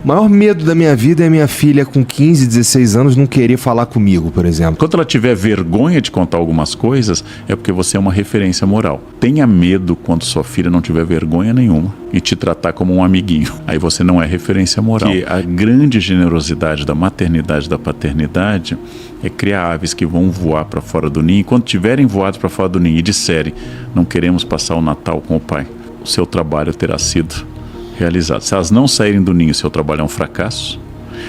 O maior medo da minha vida é minha filha com 15, 16 anos não querer falar comigo, por exemplo. Quando ela tiver vergonha de contar algumas coisas, é porque você é uma referência moral. Tenha medo quando sua filha não tiver vergonha nenhuma e te tratar como um amiguinho. Aí você não é referência moral. Porque a grande generosidade da maternidade e da paternidade é criar aves que vão voar para fora do ninho. E quando tiverem voado para fora do ninho e disserem, não queremos passar o Natal com o pai, o seu trabalho terá sido realizado. Se elas não saírem do ninho, seu trabalho é um fracasso.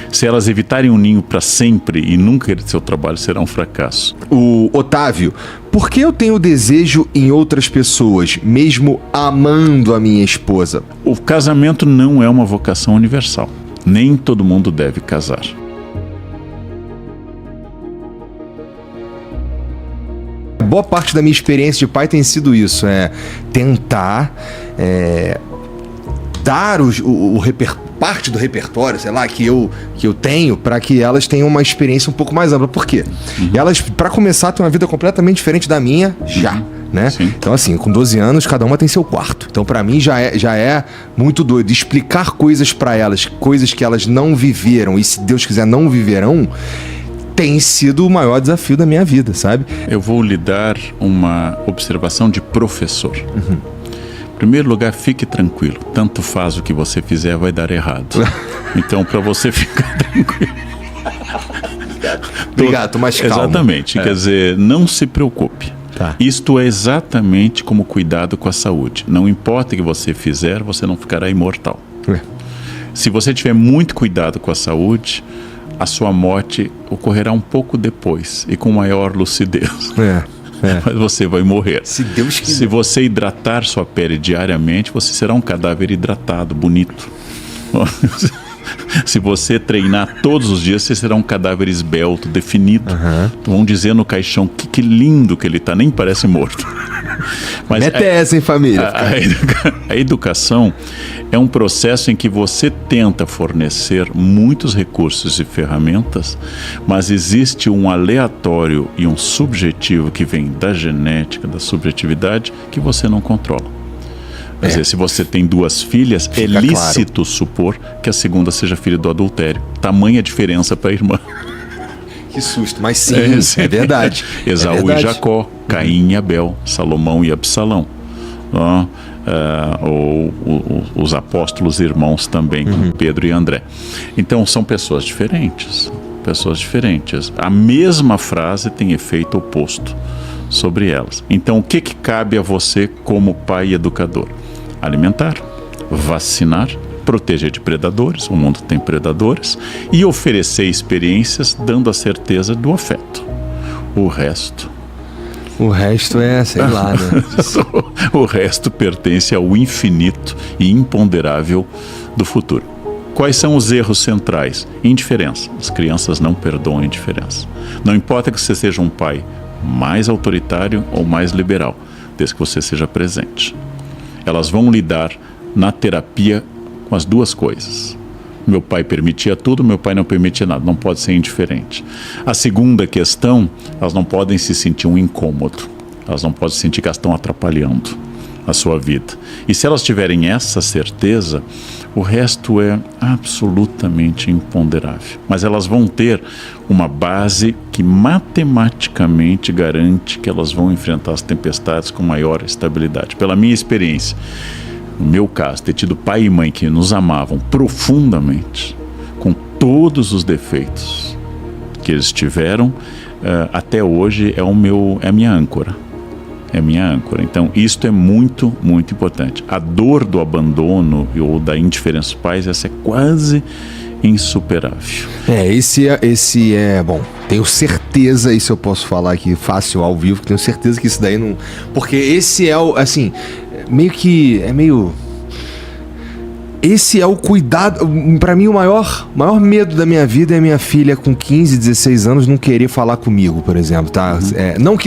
Se elas evitarem o ninho para sempre e nunca ir seu trabalho, será um fracasso. O Otávio, por que eu tenho desejo em outras pessoas, mesmo amando a minha esposa? O casamento não é uma vocação universal. Nem todo mundo deve casar. Boa parte da minha experiência de pai tem sido isso, tentar dar parte do repertório, sei lá, que eu tenho, para que elas tenham uma experiência um pouco mais ampla. Por quê? Elas, para começar, têm uma vida completamente diferente da minha já. Né? Então, assim, com 12 anos, cada uma tem seu quarto. Então, pra mim, já é muito doido. Explicar coisas pra elas, coisas que elas não viveram e, se Deus quiser, não viverão, tem sido o maior desafio da minha vida, sabe? Eu vou lhe dar uma observação de professor. Em primeiro lugar, fique tranquilo. Tanto faz o que você fizer, vai dar errado. Então, para você ficar tranquilo... Obrigado, mas calma. Exatamente. Quer dizer, não se preocupe. Tá. Isto é exatamente como cuidado com a saúde. Não importa o que você fizer, você não ficará imortal. Se você tiver muito cuidado com a saúde, a sua morte ocorrerá um pouco depois e com maior lucidez. Mas você vai morrer. Se Deus quiser. Se você hidratar sua pele diariamente, você será um cadáver hidratado, bonito. Se você treinar todos os dias, você será um cadáver esbelto, definido. Vão dizer no caixão que lindo que ele está, nem parece morto. Mas mete essa, hein, família? A educação é um processo em que você tenta fornecer muitos recursos e ferramentas, mas existe um aleatório e um subjetivo que vem da genética, da subjetividade, que você não controla. Quer dizer, se você tem duas filhas, é lícito supor que a segunda seja filha do adultério. Tamanha diferença para a irmã. Que susto, mas sim, é verdade. Esaú e Jacó, Caim e Abel, Salomão e Absalão. Ou os apóstolos irmãos também, Pedro e André. Então são pessoas diferentes. Pessoas diferentes. A mesma frase tem efeito oposto sobre elas. Então o que cabe a você como pai e educador? Alimentar, vacinar, proteger de predadores, o mundo tem predadores, e oferecer experiências dando a certeza do afeto. O resto é, sei lá, né? O resto pertence ao infinito e imponderável do futuro. Quais são os erros centrais? Indiferença. As crianças não perdoam a indiferença. Não importa que você seja um pai mais autoritário ou mais liberal, desde que você seja presente. Elas vão lidar na terapia com as duas coisas. Meu pai permitia tudo, meu pai não permitia nada. Não pode ser indiferente. A segunda questão, elas não podem se sentir um incômodo. Elas não podem sentir que elas estão atrapalhando a sua vida. E se elas tiverem essa certeza, o resto é absolutamente imponderável. Mas elas vão ter uma base que matematicamente garante que elas vão enfrentar as tempestades com maior estabilidade. Pela minha experiência, no meu caso, ter tido pai e mãe que nos amavam profundamente, com todos os defeitos que eles tiveram, até hoje é a minha âncora. É minha âncora. Então, isto é muito, muito importante. A dor do abandono ou da indiferença dos pais, essa é quase insuperável. Esse é bom. Tenho certeza, isso eu posso falar aqui fácil ao vivo, que tenho certeza que isso daí não... Porque esse é o, assim, esse é o cuidado. Pra mim, o maior medo da minha vida é minha filha com 15, 16 anos não querer falar comigo, por exemplo, tá? Não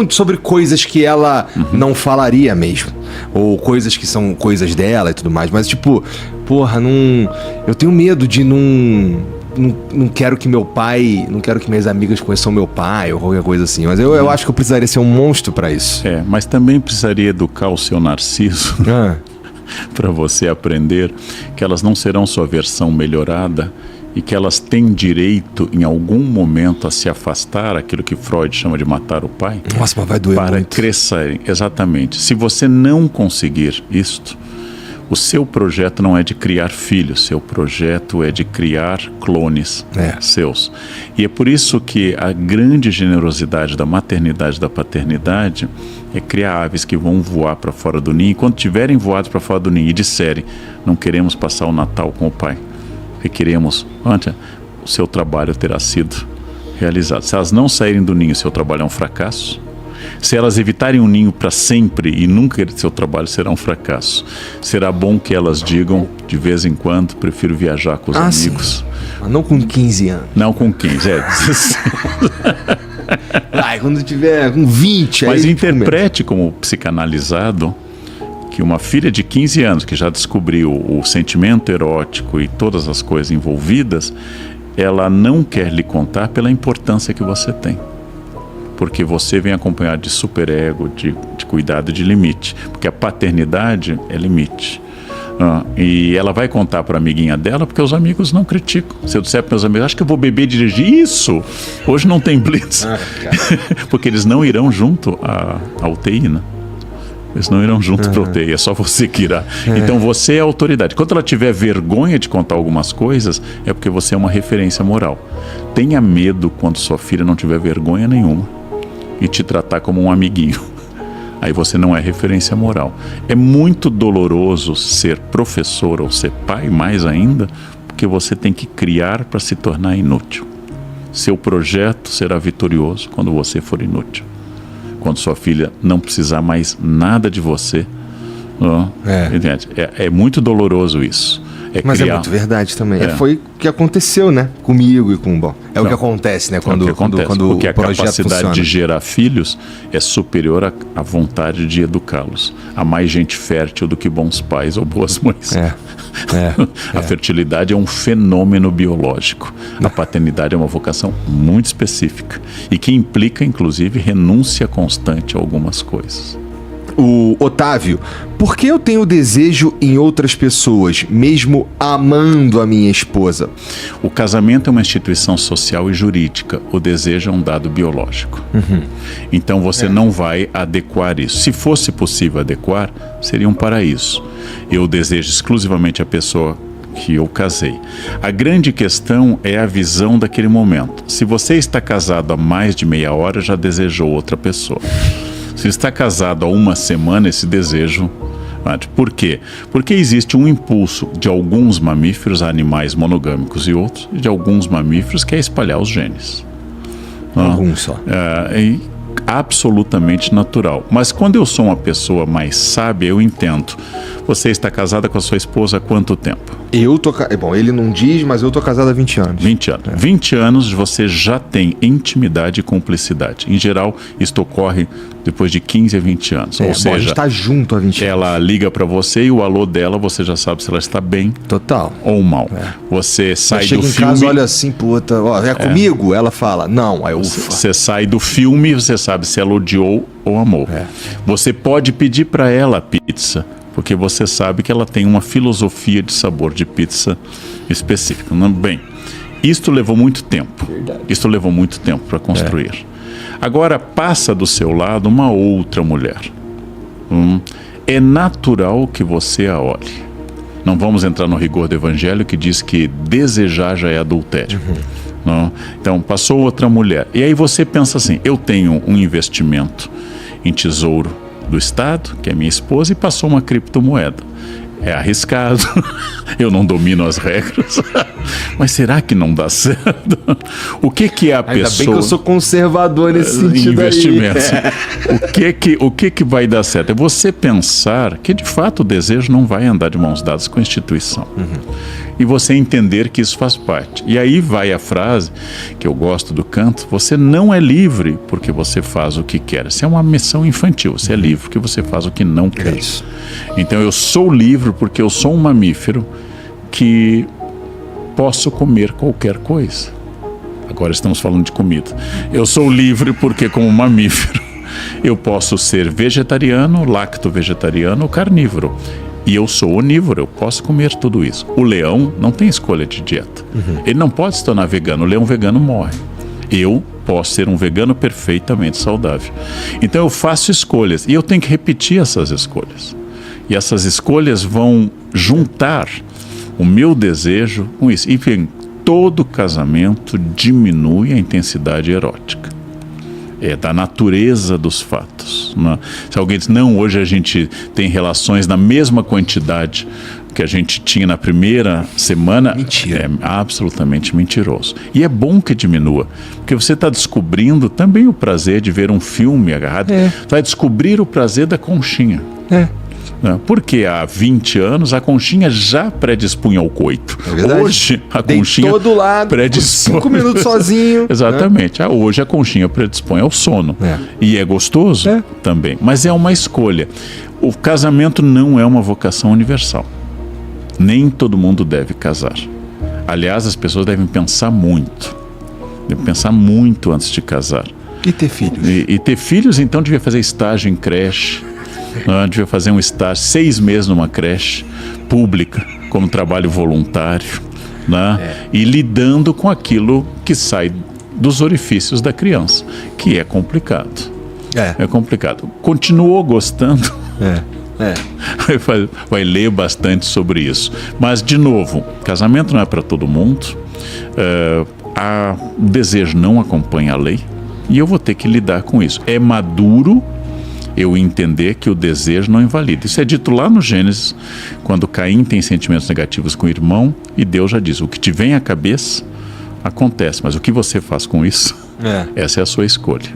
sobre coisas que ela não falaria mesmo, ou coisas que são coisas dela e tudo mais, mas tipo, eu tenho medo de não quero que minhas amigas conheçam meu pai ou qualquer coisa assim, mas eu acho que eu precisaria ser um monstro pra isso. Mas também precisaria educar o seu narciso para você aprender que elas não serão sua versão melhorada e que elas têm direito, em algum momento, a se afastar, aquilo que Freud chama de matar o pai. Nossa, mas vai doer para muito. crescerem. Exatamente. Se você não conseguir isto, o seu projeto não é de criar filhos, seu projeto é de criar clones seus. E é por isso que a grande generosidade da maternidade e da paternidade é criar aves que vão voar para fora do ninho, e quando tiverem voado para fora do ninho e disserem, não queremos passar o Natal com o pai, porque queremos, o seu trabalho terá sido realizado. Se elas não saírem do ninho, seu trabalho é um fracasso. Se elas evitarem o ninho para sempre e nunca seu trabalho será um fracasso. Será bom que elas digam, de vez em quando, prefiro viajar com os amigos. Sim. Mas não com 15 anos. Não com 15, Quando tiver com 20... Mas interprete como psicanalizado que uma filha de 15 anos que já descobriu o sentimento erótico e todas as coisas envolvidas, ela não quer lhe contar pela importância que você tem. Porque você vem acompanhado de superego, de cuidado, de limite. Porque a paternidade é limite. E ela vai contar para a amiguinha dela porque os amigos não criticam. Se eu disser para meus amigos, acho que eu vou beber e dirigir, isso! Hoje não tem blitz. Porque eles não irão junto à UTI, né? Eles não irão junto para a UTI, é só você que irá. Então você é a autoridade. Quando ela tiver vergonha de contar algumas coisas, é porque você é uma referência moral. Tenha medo quando sua filha não tiver vergonha nenhuma e te tratar como um amiguinho. Aí você não é referência moral. É muito doloroso ser professor ou ser pai, mais ainda, porque você tem que criar para se tornar inútil. Seu projeto será vitorioso quando você for inútil. Quando sua filha não precisar mais nada de você. É muito doloroso isso. Mas criar... é muito verdade também. Foi o que aconteceu, né? Comigo e com... Bom, o que acontece, né? Quando porque o a projeto capacidade funciona. de gerar filhos é superior à vontade de educá-los. Há mais gente fértil do que bons pais ou boas mães. A fertilidade é um fenômeno biológico. A paternidade é uma vocação muito específica e que implica, inclusive, renúncia constante a algumas coisas. O Otávio, por que eu tenho desejo em outras pessoas, mesmo amando a minha esposa? O casamento é uma instituição social e jurídica. O desejo é um dado biológico. Então você não vai adequar isso. Se fosse possível adequar, seria um paraíso. Eu desejo exclusivamente a pessoa que eu casei. A grande questão é a visão daquele momento. Se você está casado há mais de meia hora, já desejou outra pessoa. Se está casado há uma semana, esse desejo... Por quê? Porque existe um impulso de alguns mamíferos, animais monogâmicos e outros, e de alguns mamíferos que é espalhar os genes. Alguns só. Absolutamente natural. Mas quando eu sou uma pessoa mais sábia, eu entendo. Você está casada com a sua esposa há quanto tempo? Bom, ele não diz, mas eu tô casado há 20 anos. 20 anos. 20 anos você já tem intimidade e cumplicidade. Em geral, isto ocorre depois de 15 a 20 anos. Ou seja, a gente tá junto há 20 anos. Ela liga para você e o alô dela, você já sabe se ela está bem Total. ou mal. Você sai do filme... Chega em casa, olha assim, puta, comigo? Ela fala, não, aí ufa. Você sai do filme, você sabe se ela odiou ou amou. Você pode pedir para ela a pizza, porque você sabe que ela tem uma filosofia de sabor de pizza específica. Bem, isto levou muito tempo. Isto levou muito tempo para construir. Agora passa do seu lado uma outra mulher. É natural que você a olhe. Não vamos entrar no rigor do evangelho que diz que desejar já é adultério. Não? Então passou outra mulher. E aí você pensa assim, eu tenho um investimento em tesouro do Estado, que é minha esposa, e passou uma criptomoeda. É arriscado, eu não domino as regras, mas será que não dá certo? O que é a pessoa... Ainda bem que eu sou conservador nesse sentido investimentos. O que vai dar certo? É você pensar que, de fato, o desejo não vai andar de mãos dadas com a instituição. E você entender que isso faz parte. E aí vai a frase, que eu gosto do Kant, você não é livre porque você faz o que quer. Isso é uma missão infantil, você é livre porque você faz o que não quer. Então eu sou livre porque eu sou um mamífero que posso comer qualquer coisa. Agora estamos falando de comida. Eu sou livre porque, como mamífero, eu posso ser vegetariano, lacto-vegetariano ou carnívoro. E eu sou onívoro, eu posso comer tudo isso. O leão não tem escolha de dieta. Ele não pode se tornar vegano. O leão vegano morre. Eu posso ser um vegano perfeitamente saudável. Então eu faço escolhas e eu tenho que repetir essas escolhas. E essas escolhas vão juntar o meu desejo com isso. E enfim, todo casamento diminui a intensidade erótica. É da natureza dos fatos. Né? Se alguém diz, não, hoje a gente tem relações na mesma quantidade que a gente tinha na primeira semana, mentira. É absolutamente mentiroso. E é bom que diminua, porque você está descobrindo também o prazer de ver um filme agarrado. Vai descobrir o prazer da conchinha. Porque há 20 anos a conchinha já predispunha ao coito. Hoje a conchinha todo lado, predispõe... 5 minutos sozinho. Exatamente. Hoje a conchinha predispõe ao sono. E é gostoso também. Mas é uma escolha. O casamento não é uma vocação universal. Nem todo mundo deve casar. Aliás, as pessoas devem pensar muito. Devem pensar muito antes de casar. E ter filhos. E ter filhos, então, devia fazer estágio em creche. Devia fazer um estágio, 6 meses numa creche pública, como trabalho voluntário, né? E lidando com aquilo que sai dos orifícios da criança, que é complicado. É complicado. Continuou gostando? Vai ler bastante sobre isso. Mas, de novo, casamento não é para todo mundo. O desejo não acompanha a lei. E eu vou ter que lidar com isso. É maduro eu entender que o desejo não invalida. Isso é dito lá no Gênesis, quando Caim tem sentimentos negativos com o irmão, e Deus já diz, o que te vem à cabeça, acontece, mas o que você faz com isso, essa é a sua escolha.